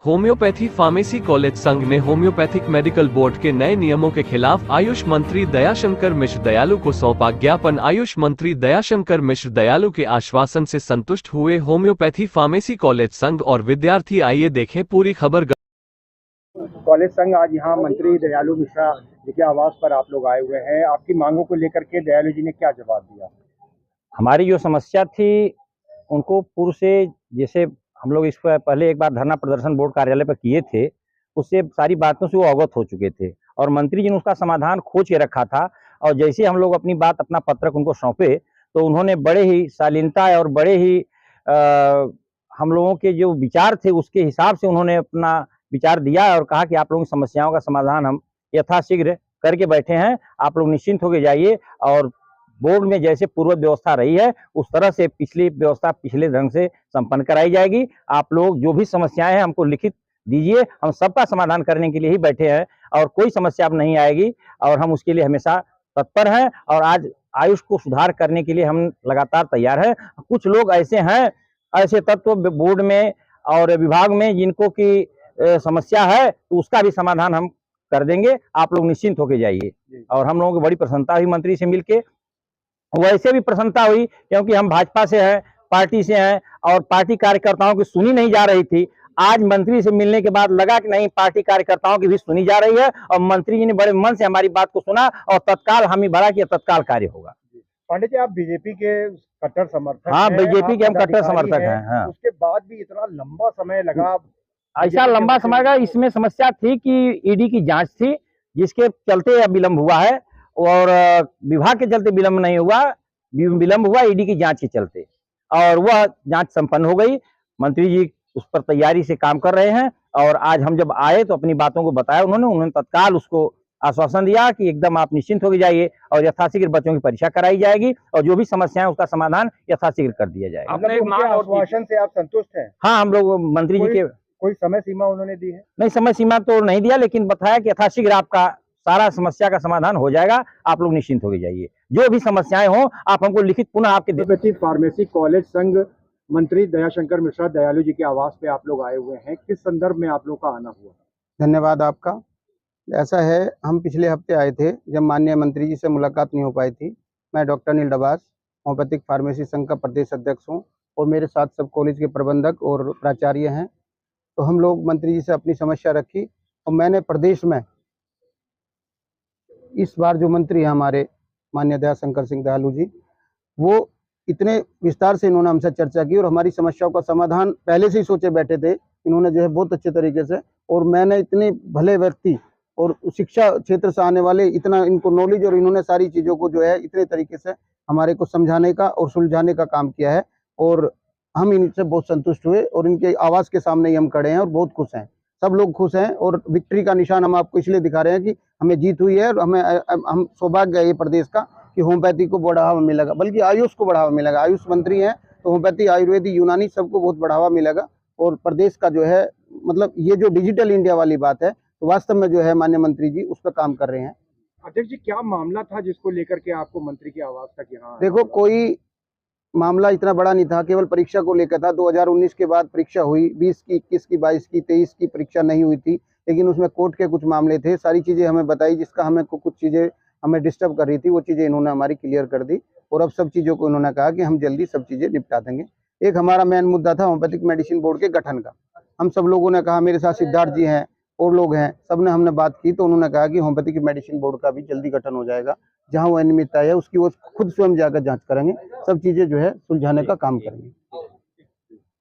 Homeopathy pharmacy college संघ ने homeopathic medical board के नए नियमों के खिलाफ आयुष मंत्री दयाशंकर मिश्र दयालु को सौंपा ज्ञापन। आयुष मंत्री दयाशंकर मिश्र दयालु के आश्वासन से संतुष्ट हुए होम्योपैथी फार्मेसी कॉलेज संघ और विद्यार्थी। आइए देखें पूरी खबर। कॉलेज संघ आज यहाँ मंत्री दयालु मिश्रा जी के आवास पर आप लोग आए हुए हैं। आपकी मांगों को लेकर के दयालु जी ने क्या जवाब दिया? हमारी जो समस्या थी उनको पूर्व से, जैसे हम लोग इस पर पहले एक बार धरना प्रदर्शन बोर्ड कार्यालय पर किए थे, उससे सारी बातों से वो अवगत हो चुके थे और मंत्री जी ने उसका समाधान खोज के रखा था। और जैसे हम लोग अपनी बात, अपना पत्रक उनको सौंपे तो उन्होंने बड़े ही शालीनता और बड़े ही हम लोगों के जो विचार थे उसके हिसाब से उन्होंने अपना विचार दिया और कहा कि आप लोगों की समस्याओं का समाधान हम यथाशीघ्र करके बैठे हैं, आप लोग निश्चिंत होकर जाइए। और बोर्ड में जैसे पूर्व व्यवस्था रही है उस तरह से पिछली व्यवस्था पिछले ढंग से संपन्न कराई जाएगी। आप लोग जो भी समस्याएं हैं हमको लिखित दीजिए, हम सबका समाधान करने के लिए ही बैठे हैं और कोई समस्या अब नहीं आएगी और हम उसके लिए हमेशा तत्पर हैं। और आज आयुष को सुधार करने के लिए हम लगातार तैयार हैं। कुछ लोग ऐसे हैं, ऐसे तत्व बोर्ड में और विभाग में जिनको की समस्या है, तो उसका भी समाधान हम कर देंगे, आप लोग निश्चिंत होकर जाइए। और हम लोगों को बड़ी प्रसन्नता हुई मंत्री से मिलके, वैसे भी प्रसन्नता हुई क्योंकि हम भाजपा से हैं, पार्टी से हैं और पार्टी कार्यकर्ताओं की सुनी नहीं जा रही थी। आज मंत्री से मिलने के बाद लगा कि नहीं, पार्टी कार्यकर्ताओं की भी सुनी जा रही है और मंत्री जी ने बड़े मन से हमारी बात को सुना और तत्काल हामी भरा कि तत्काल कार्य होगा। पांडे जी, आप बीजेपी के कट्टर समर्थक हाँ, हैं, बीजेपी के हम कट्टर समर्थक हैं। हाँ। उसके बाद भी इतना लंबा समय लगा? ऐसा लंबा समय का इसमें समस्या थी कि ईडी की जांच थी जिसके चलते विलंब हुआ है और विभाग के चलते विलंब नहीं हुआ, विलंब हुआ ईडी की जांच के चलते, और वह जांच संपन्न हो गई। मंत्री जी उस पर तैयारी से काम कर रहे हैं और आज हम जब आए तो अपनी बातों को बताया उन्होंने तत्काल उसको आश्वासन दिया कि एकदम आप निश्चिंत होकर जाइए और यथाशीघ्र बच्चों की परीक्षा कराई जाएगी और जो भी समस्याएं उसका समाधान यथाशीघ्र कर दिया जाएगा। आश्वासन से आप संतुष्ट हैं? हाँ, हम लोग मंत्री जी के कोई समय सीमा उन्होंने दी है? नहीं, समय सीमा तो नहीं दिया, लेकिन बताया कि यथाशीघ्र आपका सारा समस्या का समाधान हो जाएगा, आप लोग निश्चिंत होकर जाइए। जो भी समस्याएं हो आप हमको लिखित पुनः आपके होम्योपैथी फार्मेसी कॉलेज संघ मंत्री दयाशंकर मिश्रा दयालु जी के आवास पे आप लोग आए हुए हैं, किस संदर्भ में आप लोग का आना हुआ? धन्यवाद आपका। ऐसा है, हम पिछले हफ्ते आए थे जब माननीय मंत्री जी से मुलाकात नहीं हो पाई थी। मैं डॉक्टर नील डबास, होम्योपैथिक फार्मेसी संघ का प्रदेश अध्यक्ष हूँ और मेरे साथ सब कॉलेज के प्रबंधक और प्राचार्य हैं। तो हम लोग मंत्री जी से अपनी समस्या रखी और मैंने प्रदेश में इस बार जो मंत्री हैं हमारे माननीय दयाशंकर सिंह दयालु जी, वो इतने विस्तार से इन्होंने हमसे चर्चा की और हमारी समस्याओं का समाधान पहले से ही सोचे बैठे थे। इन्होंने जो है बहुत अच्छे तरीके से, और मैंने इतने भले व्यक्ति और शिक्षा क्षेत्र से आने वाले, इतना इनको नॉलेज और इन्होंने सारी चीज़ों को जो है इतने तरीके से हमारे को समझाने का और सुलझाने का काम किया है और हम इनसे बहुत संतुष्ट हुए और इनके आवाज़ के सामने ही हम खड़े हैं और बहुत खुश हैं। सब लोग खुश हैं और विक्ट्री का निशान हम आपको इसलिए दिखा रहे हैं कि हमें जीत हुई है और हम सौभाग्य है ये प्रदेश का कि होम्योपैथी को बढ़ावा मिलेगा, बल्कि आयुष को बढ़ावा मिलेगा। आयुष मंत्री हैं तो होम्योपैथी, आयुर्वेदिक, यूनानी सबको बहुत बढ़ावा मिलेगा और प्रदेश का जो है, मतलब ये जो डिजिटल इंडिया वाली बात है, तो वास्तव में जो है माननीय मंत्री जी उस पर काम कर रहे हैं। अध्यक्ष जी, क्या मामला था जिसको लेकर के आपको मंत्री की आवाज तक यहाँ? देखो, कोई मामला इतना बड़ा नहीं था, केवल परीक्षा को लेकर था। 2019 के बाद परीक्षा हुई, 20 की, 21 की, 22 की, 23 की परीक्षा नहीं हुई थी, लेकिन उसमें कोर्ट के कुछ मामले थे। सारी चीज़ें हमें बताई, जिसका हमें कुछ चीज़ें हमें डिस्टर्ब कर रही थी, वो चीज़ें इन्होंने हमारी क्लियर कर दी और अब सब चीज़ों को इन्होंने कहा कि हम जल्दी सब चीज़ें निपटा देंगे। एक हमारा मेन मुद्दा था होम्योपैथिक मेडिसिन बोर्ड के गठन का। हम सब लोगों ने कहा, मेरे साथ सिद्धार्थ जी हैं और लोग हैं, सब ने हमने बात की तो उन्होंने कहा कि होम्योपैथिक मेडिसिन बोर्ड का भी जल्दी गठन हो जाएगा। जहां वो अनियमितता है उसकी वो खुद स्वयं जाकर जांच करेंगे, सब चीजें जो है सुलझाने का काम करेंगे।